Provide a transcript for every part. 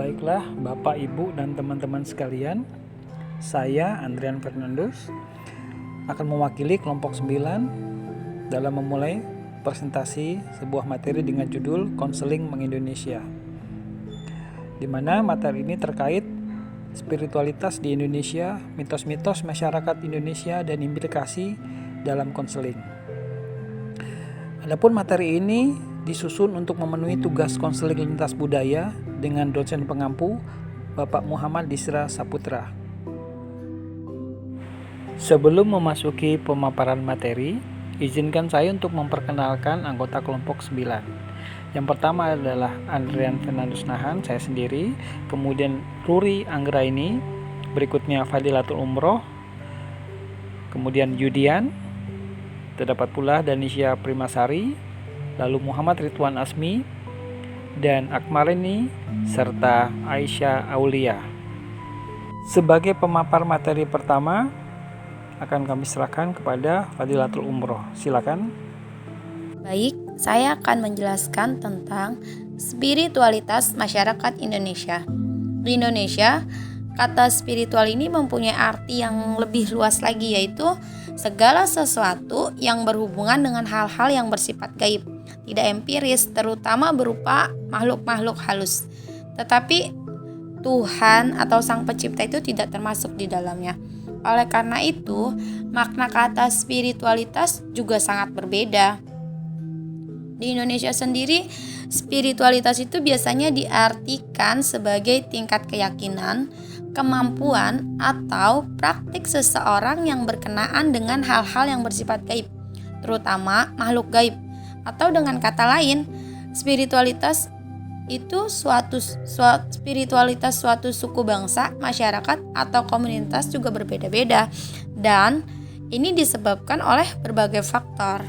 Baiklah Bapak, Ibu, dan teman-teman sekalian, saya Andrian Fernandus akan mewakili kelompok 9 dalam memulai presentasi sebuah materi dengan judul Konseling Mengindonesia, di mana materi ini terkait spiritualitas di Indonesia, mitos-mitos masyarakat Indonesia, dan implikasi dalam konseling. Adapun materi ini disusun untuk memenuhi tugas konseling lintas budaya dengan dosen pengampu Bapak Muhammad Disra Saputra. Sebelum memasuki pemaparan materi, izinkan saya untuk memperkenalkan anggota kelompok 9. Yang pertama adalah Andrian Fernandus Nahan, saya sendiri, kemudian Ruri Anggraini, berikutnya Fadilatul Umroh, kemudian Yudian, terdapat pula Danisya Primasari, lalu Muhammad Ridwan Asmi, dan Akmarini, serta Aisyah Aulia. Sebagai pemapar materi pertama, akan kami serahkan kepada Fadilatul Umroh. Silakan. Baik, saya akan menjelaskan tentang spiritualitas masyarakat Indonesia. Di Indonesia, kata spiritual ini mempunyai arti yang lebih luas lagi, yaitu segala sesuatu yang berhubungan dengan hal-hal yang bersifat gaib, tidak empiris, terutama berupa makhluk-makhluk halus. Tetapi Tuhan atau Sang Pencipta itu tidak termasuk di dalamnya. Oleh karena itu, makna kata spiritualitas juga sangat berbeda. Di Indonesia sendiri, spiritualitas itu biasanya diartikan sebagai tingkat keyakinan, kemampuan, atau praktik seseorang yang berkenaan dengan hal-hal yang bersifat gaib, terutama makhluk gaib. Atau dengan kata lain, spiritualitas itu suatu suku bangsa, masyarakat, atau komunitas juga berbeda-beda, dan ini disebabkan oleh berbagai faktor.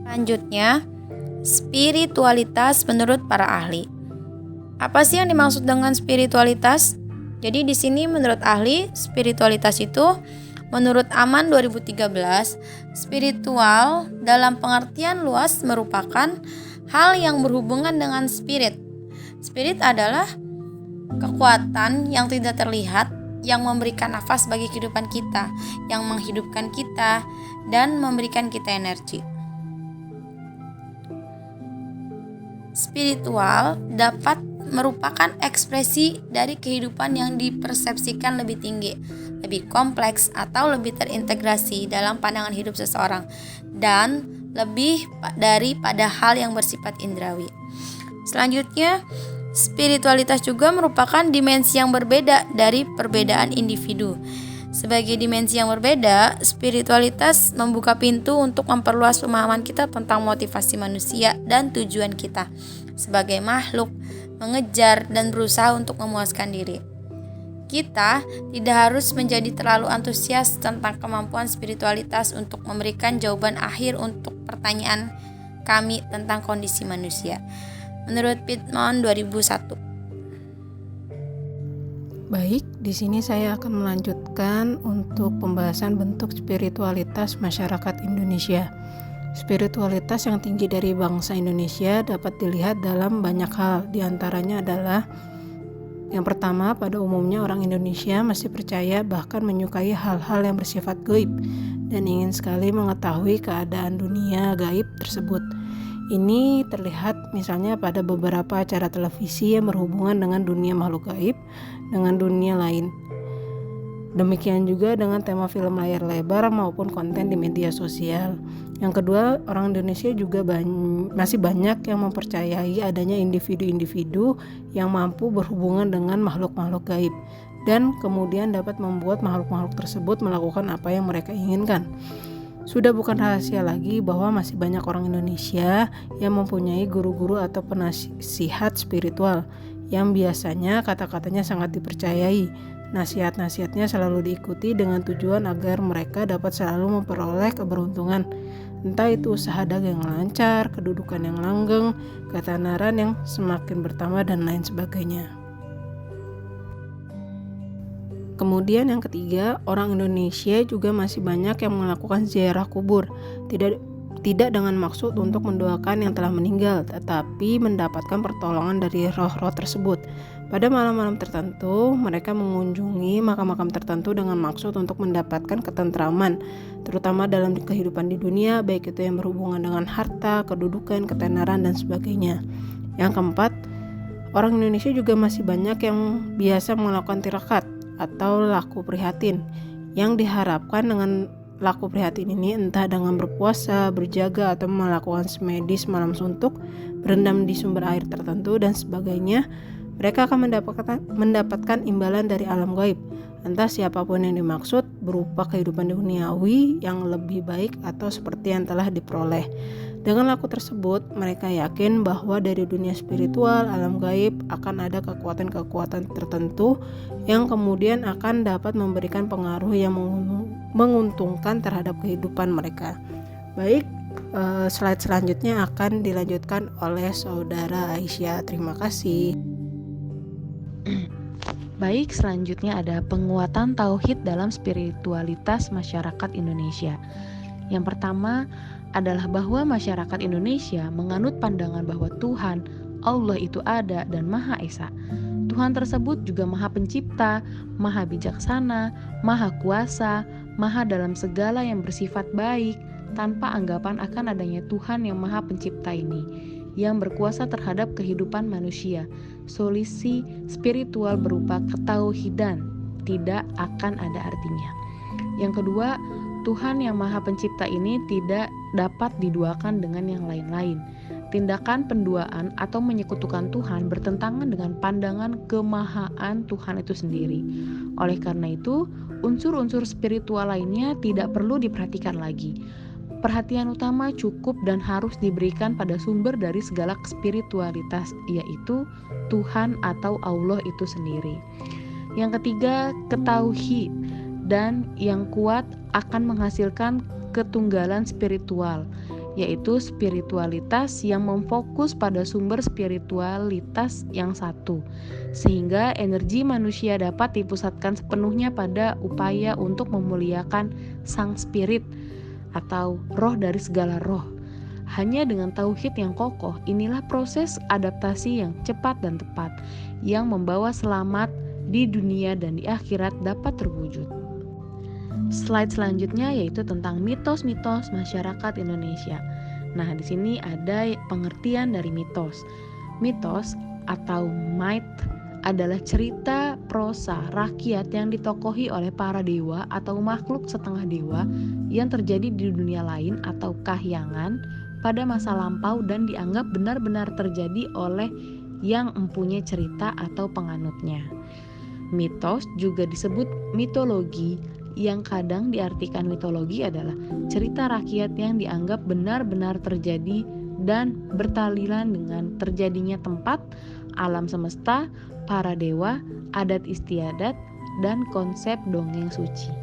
Selanjutnya, spiritualitas menurut para ahli. Apa sih yang dimaksud dengan spiritualitas? Jadi di sini menurut ahli, spiritualitas itu menurut Aman 2013, spiritual dalam pengertian luas merupakan hal yang berhubungan dengan spirit. Spirit adalah kekuatan yang tidak terlihat yang memberikan nafas bagi kehidupan kita, yang menghidupkan kita dan memberikan kita energi. Spiritual dapat merupakan ekspresi dari kehidupan yang dipersepsikan lebih tinggi, lebih kompleks, atau lebih terintegrasi dalam pandangan hidup seseorang, dan lebih daripada hal yang bersifat indrawi. Selanjutnya, spiritualitas juga merupakan dimensi yang berbeda dari perbedaan individu. Sebagai dimensi yang berbeda, spiritualitas membuka pintu untuk memperluas pemahaman kita tentang motivasi manusia dan tujuan kita sebagai makhluk mengejar dan berusaha untuk memuaskan diri. Kita tidak harus menjadi terlalu antusias tentang kemampuan spiritualitas untuk memberikan jawaban akhir untuk pertanyaan kami tentang kondisi manusia. Menurut Pittman 2001. Baik, di sini saya akan melanjutkan untuk pembahasan bentuk spiritualitas masyarakat Indonesia. Spiritualitas yang tinggi dari bangsa Indonesia dapat dilihat dalam banyak hal. Di antaranya adalah yang pertama, pada umumnya orang Indonesia masih percaya bahkan menyukai hal-hal yang bersifat gaib dan ingin sekali mengetahui keadaan dunia gaib tersebut. Ini terlihat misalnya pada beberapa acara televisi yang berhubungan dengan dunia makhluk gaib dengan dunia lain. Demikian juga dengan tema film layar lebar maupun konten di media sosial. Yang kedua, orang Indonesia juga masih banyak yang mempercayai adanya individu-individu yang mampu berhubungan dengan makhluk-makhluk gaib dan kemudian dapat membuat makhluk-makhluk tersebut melakukan apa yang mereka inginkan. Sudah bukan rahasia lagi bahwa masih banyak orang Indonesia yang mempunyai guru-guru atau penasihat spiritual yang biasanya kata-katanya sangat dipercayai. Nasihat-nasihatnya selalu diikuti dengan tujuan agar mereka dapat selalu memperoleh keberuntungan. Entah itu usaha dagang yang lancar, kedudukan yang langgeng, ketenaran yang semakin bertambah, dan lain sebagainya. Kemudian yang ketiga, orang Indonesia juga masih banyak yang melakukan ziarah kubur. tidak dengan maksud untuk mendoakan yang telah meninggal, tetapi mendapatkan pertolongan dari roh-roh tersebut. Pada malam-malam tertentu, mereka mengunjungi makam-makam tertentu dengan maksud untuk mendapatkan ketentraman, terutama dalam kehidupan di dunia, baik itu yang berhubungan dengan harta, kedudukan, ketenaran, dan sebagainya. Yang keempat, orang Indonesia juga masih banyak yang biasa melakukan tirakat atau laku prihatin, yang diharapkan dengan laku prihatin ini entah dengan berpuasa, berjaga, atau melakukan semedis malam suntuk, berendam di sumber air tertentu, dan sebagainya. Mereka akan mendapatkan imbalan dari alam gaib, entah siapapun yang dimaksud, berupa kehidupan duniawi yang lebih baik atau seperti yang telah diperoleh. Dengan laku tersebut, mereka yakin bahwa dari dunia spiritual, alam gaib akan ada kekuatan-kekuatan tertentu yang kemudian akan dapat memberikan pengaruh yang menguntungkan terhadap kehidupan mereka. Baik, slide selanjutnya akan dilanjutkan oleh Saudara Aisyah. Terima kasih. Baik, selanjutnya ada penguatan tauhid dalam spiritualitas masyarakat Indonesia. Yang pertama adalah bahwa masyarakat Indonesia menganut pandangan bahwa Tuhan, Allah itu ada dan Maha Esa. Tuhan tersebut juga Maha Pencipta, Maha Bijaksana, Maha Kuasa, Maha dalam segala yang bersifat baik, tanpa anggapan akan adanya Tuhan yang Maha Pencipta ini, yang berkuasa terhadap kehidupan manusia. Solusi spiritual berupa ketauhidan tidak akan ada artinya. Yang kedua, Tuhan yang Maha Pencipta ini tidak dapat diduakan dengan yang lain-lain. Tindakan penduaan atau menyekutukan Tuhan bertentangan dengan pandangan kemahaan Tuhan itu sendiri. Oleh karena itu, unsur-unsur spiritual lainnya tidak perlu diperhatikan lagi. Perhatian utama cukup dan harus diberikan pada sumber dari segala spiritualitas, yaitu Tuhan atau Allah itu sendiri. Yang ketiga, ketauhid dan yang kuat akan menghasilkan ketunggalan spiritual, yaitu spiritualitas yang memfokus pada sumber spiritualitas yang satu, sehingga energi manusia dapat dipusatkan sepenuhnya pada upaya untuk memuliakan sang spirit atau roh dari segala roh. Hanya dengan tauhid yang kokoh, inilah proses adaptasi yang cepat dan tepat, yang membawa selamat di dunia dan di akhirat dapat terwujud. Slide selanjutnya yaitu tentang mitos-mitos masyarakat Indonesia. Nah, di sini ada pengertian dari mitos. Mitos atau myth adalah cerita prosa rakyat yang ditokohi oleh para dewa atau makhluk setengah dewa yang terjadi di dunia lain atau kahyangan pada masa lampau dan dianggap benar-benar terjadi oleh yang mempunyai cerita atau penganutnya. Mitos juga disebut mitologi, yang kadang diartikan mitologi adalah cerita rakyat yang dianggap benar-benar terjadi dan bertaliran dengan terjadinya tempat, alam semesta, para dewa, adat istiadat, dan konsep dongeng suci.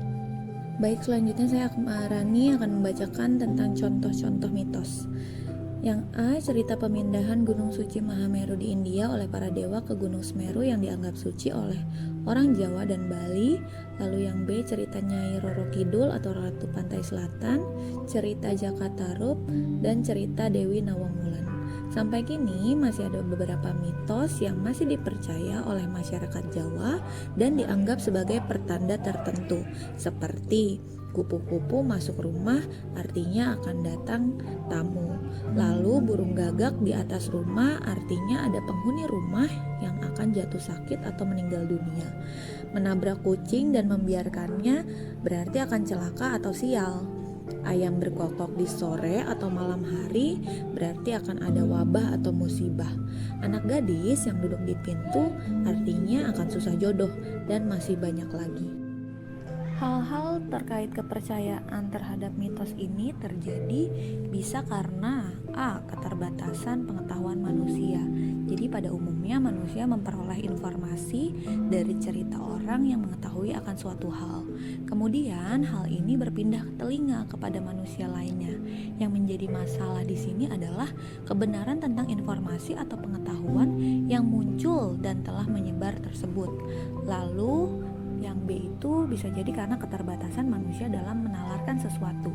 Baik, selanjutnya saya akan membacakan tentang contoh-contoh mitos. Yang A, cerita pemindahan Gunung Suci Mahameru di India oleh para dewa ke Gunung Semeru yang dianggap suci oleh orang Jawa dan Bali. Lalu yang B, cerita Nyai Roro Kidul atau Ratu Pantai Selatan, cerita Jakatarup, dan cerita Dewi Nawangwulan. Sampai kini masih ada beberapa mitos yang masih dipercaya oleh masyarakat Jawa dan dianggap sebagai pertanda tertentu, seperti kupu-kupu masuk rumah artinya akan datang tamu. Lalu burung gagak di atas rumah artinya ada penghuni rumah yang akan jatuh sakit atau meninggal dunia. Menabrak kucing dan membiarkannya berarti akan celaka atau sial. Ayam berkokok di sore atau malam hari berarti akan ada wabah atau musibah. Anak gadis yang duduk di pintu artinya akan susah jodoh, dan masih banyak lagi. Hal-hal terkait kepercayaan terhadap mitos ini terjadi bisa karena A, keterbatasan pengetahuan manusia. Jadi pada umumnya manusia memperoleh informasi dari cerita orang yang mengetahui akan suatu hal. Kemudian hal ini berpindah ke telinga kepada manusia lainnya. Yang menjadi masalah di sini adalah kebenaran tentang informasi atau pengetahuan yang muncul dan telah menyebar tersebut. Lalu Yang B itu bisa jadi karena keterbatasan manusia dalam menalarkan sesuatu.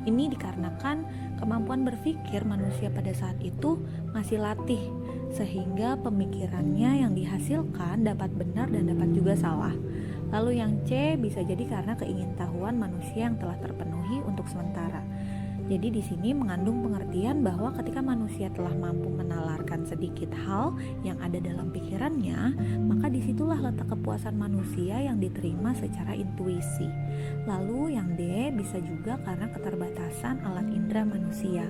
Ini dikarenakan kemampuan berpikir manusia pada saat itu masih latih, sehingga pemikirannya yang dihasilkan dapat benar dan dapat juga salah. Lalu yang C bisa jadi karena keingintahuan manusia yang telah terpenuhi untuk sementara. Jadi di sini mengandung pengertian bahwa ketika manusia telah mampu menalarkan sedikit hal yang ada dalam pikirannya, maka disitulah letak kepuasan manusia yang diterima secara intuisi. Lalu yang D bisa juga karena keterbatasan alat indera manusia.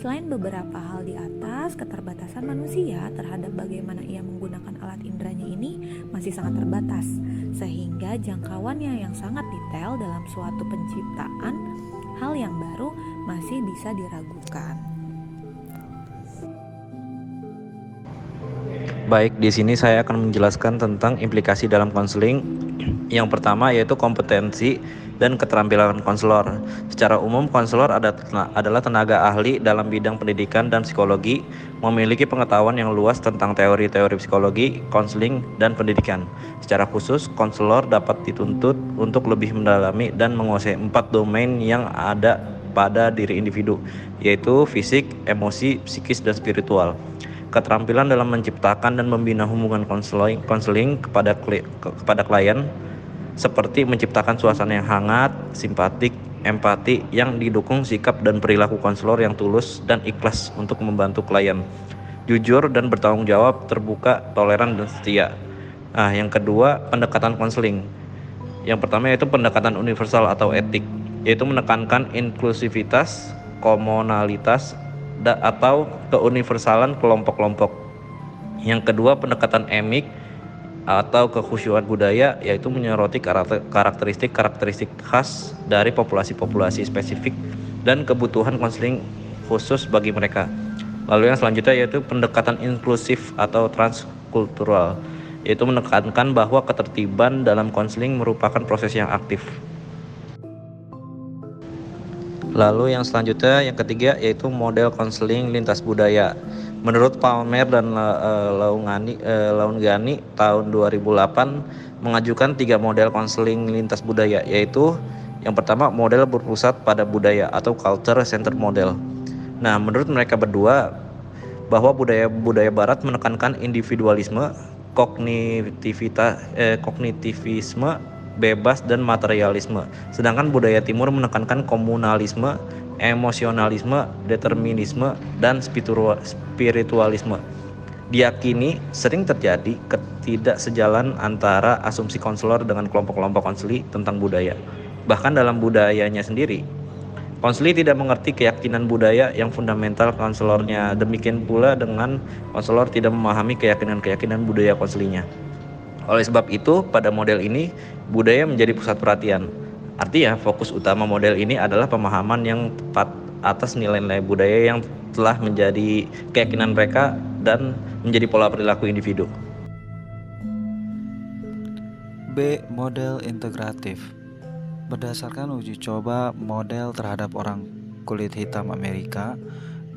Selain beberapa hal di atas, keterbatasan manusia terhadap bagaimana ia menggunakan alat inderanya ini masih sangat terbatas, sehingga jangkauannya yang sangat detail dalam suatu penciptaan hal yang baru masih bisa diragukan. Baik, di sini saya akan menjelaskan tentang implikasi dalam konseling. Yang pertama yaitu kompetensi dan keterampilan konselor. Secara umum, konselor adalah tenaga ahli dalam bidang pendidikan dan psikologi, memiliki pengetahuan yang luas tentang teori-teori psikologi, konseling, dan pendidikan. Secara khusus, konselor dapat dituntut untuk lebih mendalami dan menguasai 4 domain yang ada pada diri individu, yaitu fisik, emosi, psikis, dan spiritual. Keterampilan dalam menciptakan dan membina hubungan konseling kepada klien, seperti menciptakan suasana yang hangat, simpatik, empati yang didukung sikap dan perilaku konselor yang tulus dan ikhlas untuk membantu klien, jujur dan bertanggung jawab, terbuka, toleran, dan setia. Yang kedua, pendekatan konseling. Yang pertama yaitu pendekatan universal atau etik, yaitu menekankan inklusivitas, komunalitas, atau keuniversalan kelompok-kelompok. Yang kedua, pendekatan emik atau kekhusyuan budaya, yaitu menyoroti karakteristik khas dari populasi-populasi spesifik dan kebutuhan konseling khusus bagi mereka. Lalu yang selanjutnya yaitu pendekatan inklusif atau transkultural, yaitu menekankan bahwa ketertiban dalam konseling merupakan proses yang aktif. Lalu yang selanjutnya, yang ketiga, yaitu model konseling lintas budaya. Menurut Palmer dan Laungani tahun 2008 mengajukan 3 model konseling lintas budaya, yaitu yang pertama model berpusat pada budaya atau culture centered model. Nah, menurut mereka berdua bahwa budaya barat menekankan individualisme, kognitivisme, bebas, dan materialisme. Sedangkan budaya timur menekankan komunalisme, emosionalisme, determinisme, dan spiritualisme. Diyakini sering terjadi ketidaksejalan antara asumsi konselor dengan kelompok-kelompok konseli tentang budaya. Bahkan dalam budayanya sendiri, konseli tidak mengerti keyakinan budaya yang fundamental konselornya. Demikian pula dengan konselor tidak memahami keyakinan budaya konselinya. Oleh sebab itu, pada model ini, budaya menjadi pusat perhatian. Artinya, fokus utama model ini adalah pemahaman yang tepat atas nilai-nilai budaya yang telah menjadi keyakinan mereka dan menjadi pola perilaku individu. B. Model integratif. Berdasarkan uji coba model terhadap orang kulit hitam Amerika,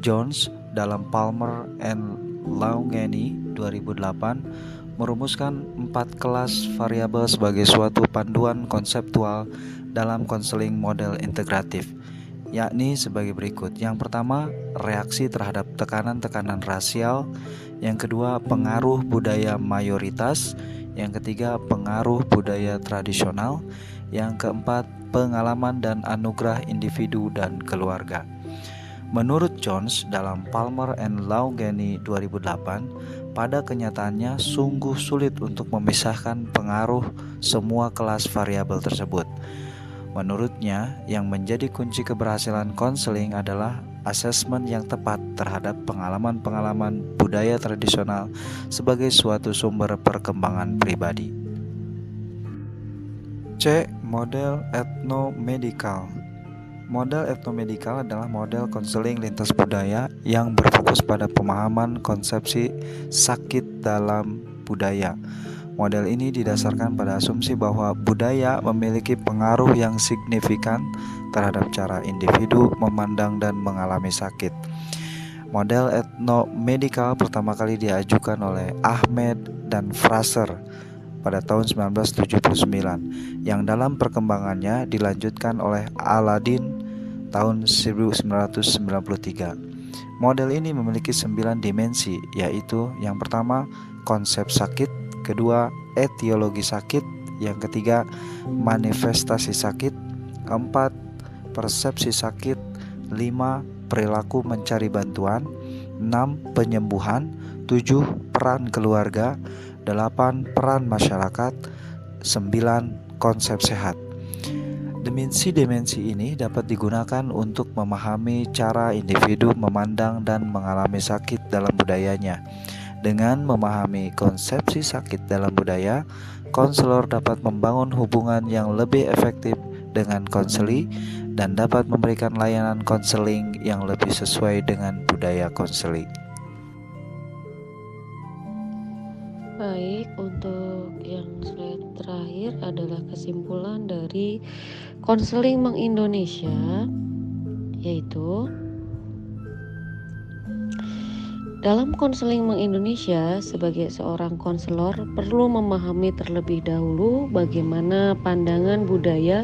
Jones dalam Palmer and Laungani 2008 merumuskan 4 kelas variabel sebagai suatu panduan konseptual dalam konseling model integratif, yakni sebagai berikut. Yang pertama, reaksi terhadap tekanan-tekanan rasial. Yang kedua, pengaruh budaya mayoritas. Yang ketiga, pengaruh budaya tradisional. Yang keempat, pengalaman dan anugerah individu dan keluarga. Menurut Jones dalam Palmer and Laungani 2008, pada kenyataannya sungguh sulit untuk memisahkan pengaruh semua kelas variabel tersebut. Menurutnya, yang menjadi kunci keberhasilan konseling adalah asesmen yang tepat terhadap pengalaman-pengalaman budaya tradisional sebagai suatu sumber perkembangan pribadi. C. Model etnomedikal. Model etnomedikal adalah model konseling lintas budaya yang berfokus pada pemahaman konsepsi sakit dalam budaya. Model ini didasarkan pada asumsi bahwa budaya memiliki pengaruh yang signifikan terhadap cara individu memandang dan mengalami sakit. Model etnomedikal pertama kali diajukan oleh Ahmed dan Fraser pada tahun 1979 yang dalam perkembangannya dilanjutkan oleh Aladdin tahun 1993. Model ini memiliki 9 dimensi, yaitu yang pertama konsep sakit, kedua etiologi sakit, yang ketiga manifestasi sakit, keempat persepsi sakit, 5 perilaku mencari bantuan, 6 penyembuhan, 7 peran keluarga, 8 peran masyarakat, 9 konsep sehat. Dimensi-dimensi ini dapat digunakan untuk memahami cara individu memandang dan mengalami sakit dalam budayanya. Dengan memahami konsepsi sakit dalam budaya, konselor dapat membangun hubungan yang lebih efektif dengan konseli dan dapat memberikan layanan konseling yang lebih sesuai dengan budaya konseling. Baik, untuk yang slide terakhir adalah kesimpulan dari konseling Indonesia, yaitu dalam konseling Indonesia, sebagai seorang konselor perlu memahami terlebih dahulu bagaimana pandangan budaya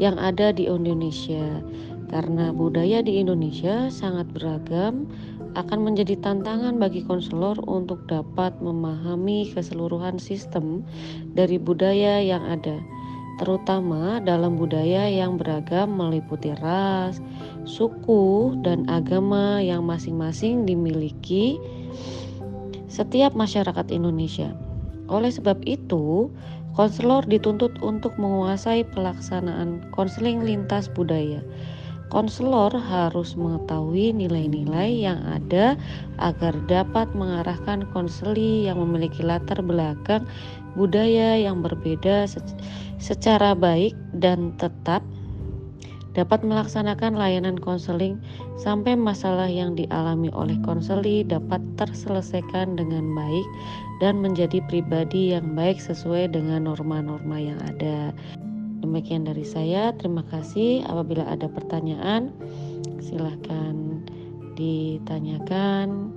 yang ada di Indonesia. Karena budaya di Indonesia sangat beragam, akan menjadi tantangan bagi konselor untuk dapat memahami keseluruhan sistem dari budaya yang ada, terutama dalam budaya yang beragam meliputi ras, suku, dan agama yang masing-masing dimiliki setiap masyarakat Indonesia. Oleh sebab itu, konselor dituntut untuk menguasai pelaksanaan konseling lintas budaya. Konselor harus mengetahui nilai-nilai yang ada agar dapat mengarahkan konseli yang memiliki latar belakang budaya yang berbeda secara baik dan tetap dapat melaksanakan layanan konseling sampai masalah yang dialami oleh konseli dapat terselesaikan dengan baik dan menjadi pribadi yang baik sesuai dengan norma-norma yang ada. Demikian dari saya, terima kasih. Apabila ada pertanyaan, silakan ditanyakan.